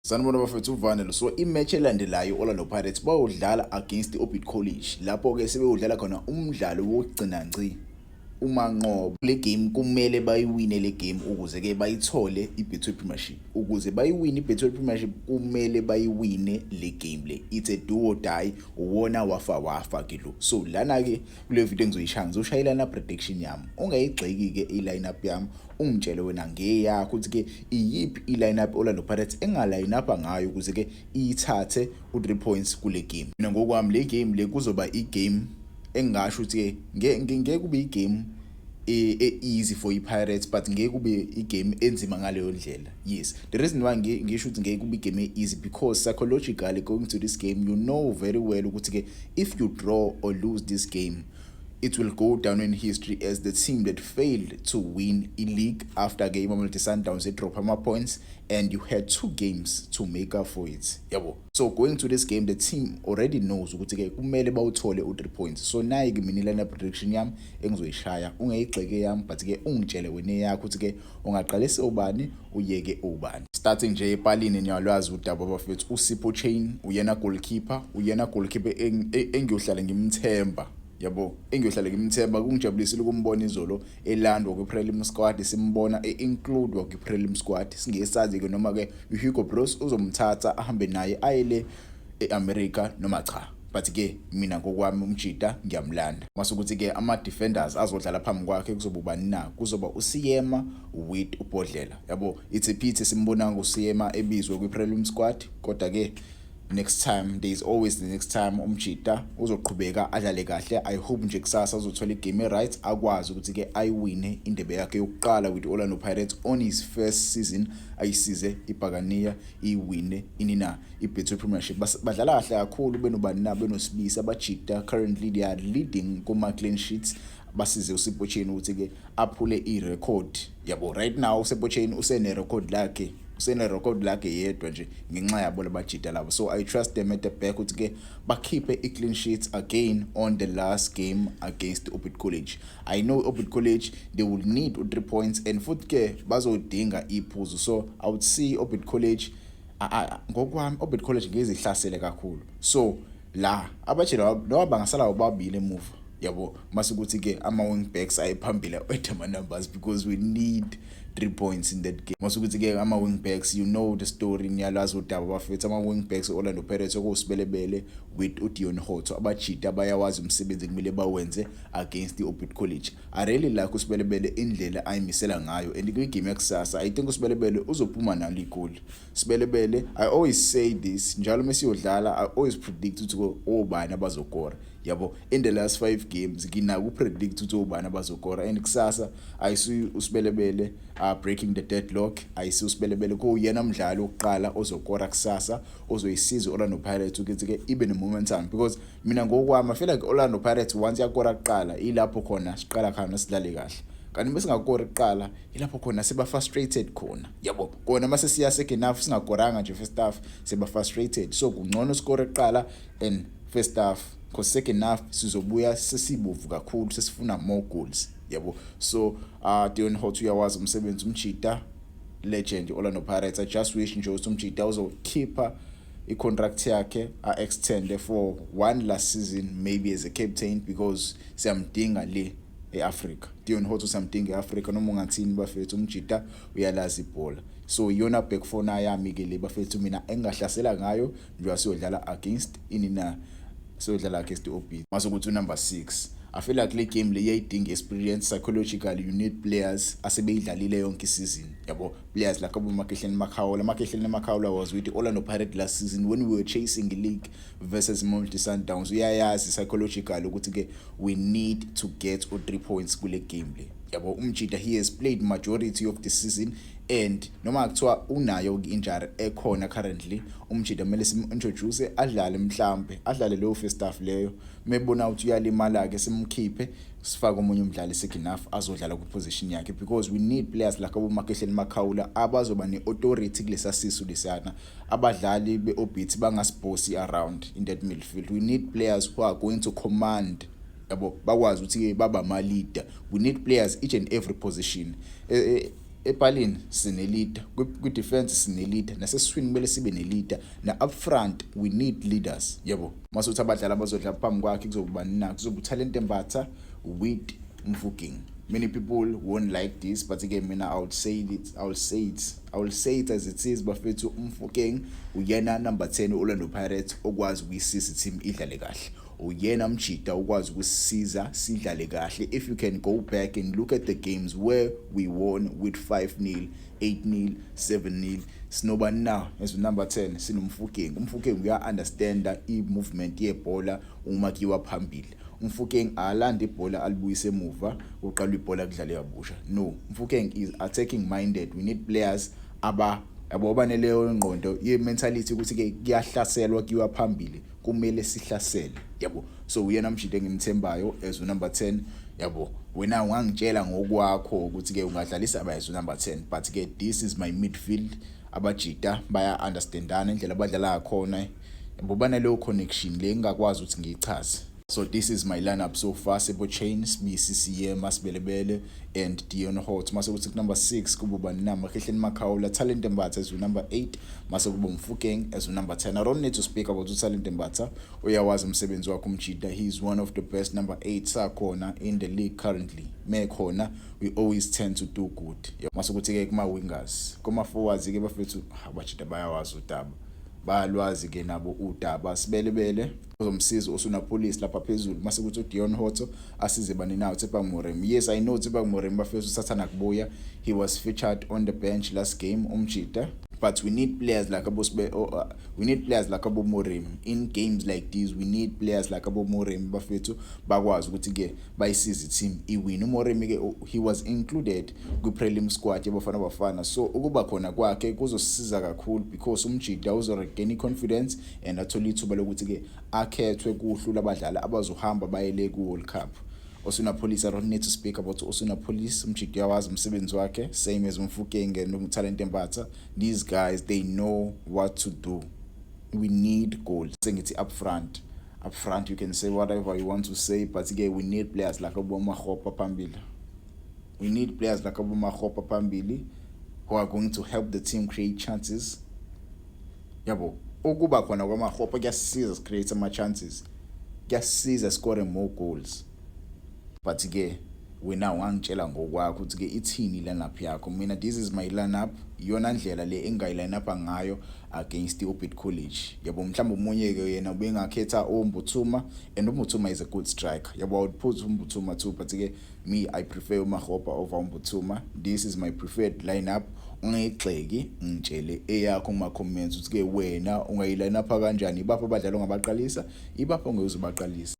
Sanibona bafethu uVanelo. So imatch elandelayo Orlando Pirates bayodlala against iOrbit College. Lapho ke sebeyodlala khona umdlalo wokugcina ngci. Uma nqobo le game kumele bayiwine le game ukuze ke bayithole iBetway Premiership. Ukuze bayiwine iBetway Premiership kumele bayiwine le game le. It's a do or die, uwona wafa ke lo. So lana ke kule video engizoyishaya ngizoshayelana prediction yami. Ungayigxeki ke i-lineup yami. Ungitshele wena ngeyakho ukuthi ke iyiphi i-lineup Orlando Pirates engaline up ngayo ukuze ke ithathe u3 points kule game. Mina ngokwami le game le kuzoba i-game engasho ukuthi ngeke kube igame easy for iPirates but ngeke kube igame enzima ngaleyo ndlela. Yes, the reason why ngisho ukuthi ngeke kube igame easy because psychologically going to this game you know very well ukuthi ke if you draw or lose this game it will go down in history as the team that failed to win a league after game Mamelodi Sundowns they drop points and you had 2 games to make up for it. Yabo. So going to this game the team already knows ukuthi ke kumele bawuthole u3 points. So nayi ke mina lana prediction yami engizoyishaya ungayigxeke yami but ke ungitshele wena yakho ukuthi ke ungaqalisa ubani uyeke ubani. Starting nje epalini niyalwazi udaba bafethu uSipho Chain uyena goalkeeper engiyohlala ngimthemba. Yabo engiyohlala ngimthemba kungijabulisile ukumbona izolo elandwa kwi-prelim squad simbona include kwi-prelim squad singesazi ke noma ke uHugo Bros uzomthatha ahambe naye ayele eAmerica noma cha but ke mina ngokwami umjida ngiyamlanda mase ukuthi ke ama defenders azodlala phambi kwakhe kuzoba ubani na kuzoba uSiyema with uBodlela. Yabo it's a pity simbona ngoSiyema ebizwe kwi-prelim squad kodwa ke next time there is always the next time umjida uzoqhubeka adlale kahle. I hope nje kusasa uzothola igame right akwazi ukuthi ke ayiwine indebe yakhe yokuqala with Orlando Pirates on his first season ayisize iBhakaniya iwine inina iBetway Premiership. Badlala kahle kakhulu benobani na benosibisa abajida currently they are leading kuma clean sheets basize uSipho Chain ukuthi ke aphule irecord. Yabo right now uSipho Chain usene record lakhe record lakhe yedwa nje ngenxa yabo labajida labo. So I trust them at the back ukuthi ke bakhiphe i-clean sheets again on the last game against Orbit College. I know Orbit College they will need 3 points and futhi ke bazodinga iphuzu. So I would see Orbit College ngokwami Orbit College ngezihlasele kakhulu. So la abajida noma bangasala babili emuva. Yabo mase ukuthi ke ama wing backs ayiphambili with ama numbers because we need 3 points in that game. Mase ukuthi ke ama wing backs you know the story niyalazi udaba bafethu ama wing backs Orlando Pirates okusibelebele with uDion Hotto abajida bayawazi umsebenzi kumele bawenze against the Orbit College. I really like usibelebele indlela ayimisela ngayo and kwi game yakusasa I think usibelebele uzophuma nalo igoli. Sibelebele I always say this njalo mesiyodlala I always predict ukuthi obani abazokora. Yabo in the last 5 games ngina ku predict ukuthi obani abazokora and kusasa I see usibelebele breaking the deadlock. I see usibelebele ko yena umdlalo oqala ozokora kusasa ozoyisiza Orlando Pirates ukuthi ke ibe ne momentum because mina ngokwami I feel like Orlando Pirates once yakora kuqala ilapho khona siqala khona sidlale kahle. Kanti bese ngakora kuqala ilapho khona seba frustrated khona. Yabo kona mase siya second half singakoranga nje first half seba frustrated. So kungcono score kuqala and first half because second half sizobuya sesibovu kakhulu sesifuna more goals. Yabo so Dion Hotto uyawazi umsebenzi umjida legend Orlando Pirates. I just wish nje ukuthi umjida uzokhipha i-contract yakhe extend for one last season maybe as a captain because siyamdinga le eAfrica. Dion Hotto samdinga eAfrica noma ungathini bafethu umjida uyalazi ibhola. So yona back for na yami ke le bafethu mina engahlasela ngayo nje asiyodlala against inina siyodlala against iOrbit. Mase ukuthi number 6 I feel like le game le yayidinga experience psychologically you need players asebeyidlalile yonke season. Yabo players like abo Makehleni Makhawula was with Orlando Pirates last season when we were chasing the league versus Mamelodi Sundowns. Uyayazi psychologically ukuthi ke we need to get 3 points kule game le. Yabo umjida he has played majority of the season and noma kuthiwa unayo injury ekhona currently umjida kumele sim-introduce adlale mhlambe adlale leyo first half leyo mebona ukuthi uyalimala ke simkhiphe sifake umunye umdlali second half azodlala ku position yakhe because we need players like abo Makehleni Makhawula abazoba ne-authority kulesa sisu lesana abadlali beOrbit bangasibossi around in that midfield. We need players who are going to command yabo bakwazi ukuthi baba ma leader. We need players each and every position epalini sine leader, ku defense sine leader, nasesiswini kumele sibe ne leader, na up front we need leaders, yabo. Masuthi abadlali abazodlala phambi kwakhe kuzoba nina, kuzoba Talente Mbatha with Mofokeng. Many people won't like this, but again, mina I will say it as it is. Bafethu Mofokeng uyena number 10 Orlando Pirates okwazi ukuyisiza team idlale kahle. Uyena Mchita ukwazi ukusisiza sidlale kahle. If you can go back and look at the games where we won with 5-0, 8-0, 7-0, sinoba now as number 10 sinomfukeng. Umfukeng uya understand i-movement yebhola uma kiwa phambili. Mofokeng alanda ibhola alibuyise emuva uqala ibhola kudlale kabusha. No, Mofokeng is attacking minded. We need players abaneleyo ingqondo ye mentality ukuthi ke kuyahlaselwa kiwa phambili kumele sihlasele, yabo. So uyena Mchita engimthembayo as number 10, yabo. Wena ungangitshela ngokwakho ukuthi ke ungadlalisa as number 10, but ke this is my midfield. Abajita baya understandana indlela abadlala khona, yabo, banaleyo connection le ngakwazi ukuthi ngiyichaze. So this is my lineup so far. Sebo Chains, BCCM, Masbelebele, and Dion Hort. Masokuthi number 6 kububa Nama Khihleni Makhawula, Talente Mbatha as number 8, Masokuba Mofokeng as number 10. I don't need to speak about Talente Mbatha. Uyawazi umsebenzi wakhe Mchita. He is one of the best number 8 sakhona in the league currently. Mekhona we always tend to do good. Masokuthi ke kuma wingers, kuma forwards ke bafethu abachita bayawazi udaba. Bayalwazi ke nabo udaba. Sibelebele uzomsiza osuna police lapha phezulu mase kuthi uDion Hoto asize bani nawo Tshepo Morem. Yes, I know Tshepo Morem bafethu sathana kubuya. He was featured on the bench last game Mchita, but we need players like we need players like Abo Morem in games like these. We need players like Abo Morem bafethu bakwazi ukuthi ke bayisize team iwin. Morem ke he was included ku prelim squad yabafana bafana, so ukuba khona kwakhe kuzosisiza kakhulu because Mchita uzoregain confidence and athola ithuba lokuthi ke akhethwe kuhlula abadlali abazohamba bayele ku World Cup. Osuna Police, I don't need to speak about Osuna Police. Mchita yawazi umsebenzi wakhe, same as Mofokeng and Talente Mbatha. These guys, they know what to do. We need goals. Saying it up front you can say whatever you want to say, but again we need players like Abo Makgopa phambili. We need players like Abo Makgopa phambili who are going to help the team create chances. Yabo, ukuba khona kwaMakgopa kuyasiza create ama chances, kuyasiza score more goals. But ke wena wangitshela ngokwakho ukuthi ke ithini lineup yakho. Mina this is my lineup, iyona ndlela le engayiline up ngayo against iOrbit College. Yabo, mhlawumbe umunye ke yena ubengakhetha uMbuthuma, and uMbuthuma is a good striker. Yabo, I would put uMbuthuma too, but ke me I prefer uMakgopa over uMbuthuma. This is my preferred lineup. Ungayixeki ngitshele eyakho kuma comments ukuthi ke wena ungayiline up kanjani, ibapha abadlali ongabaqalisa, ibapha ongezubaqalisa.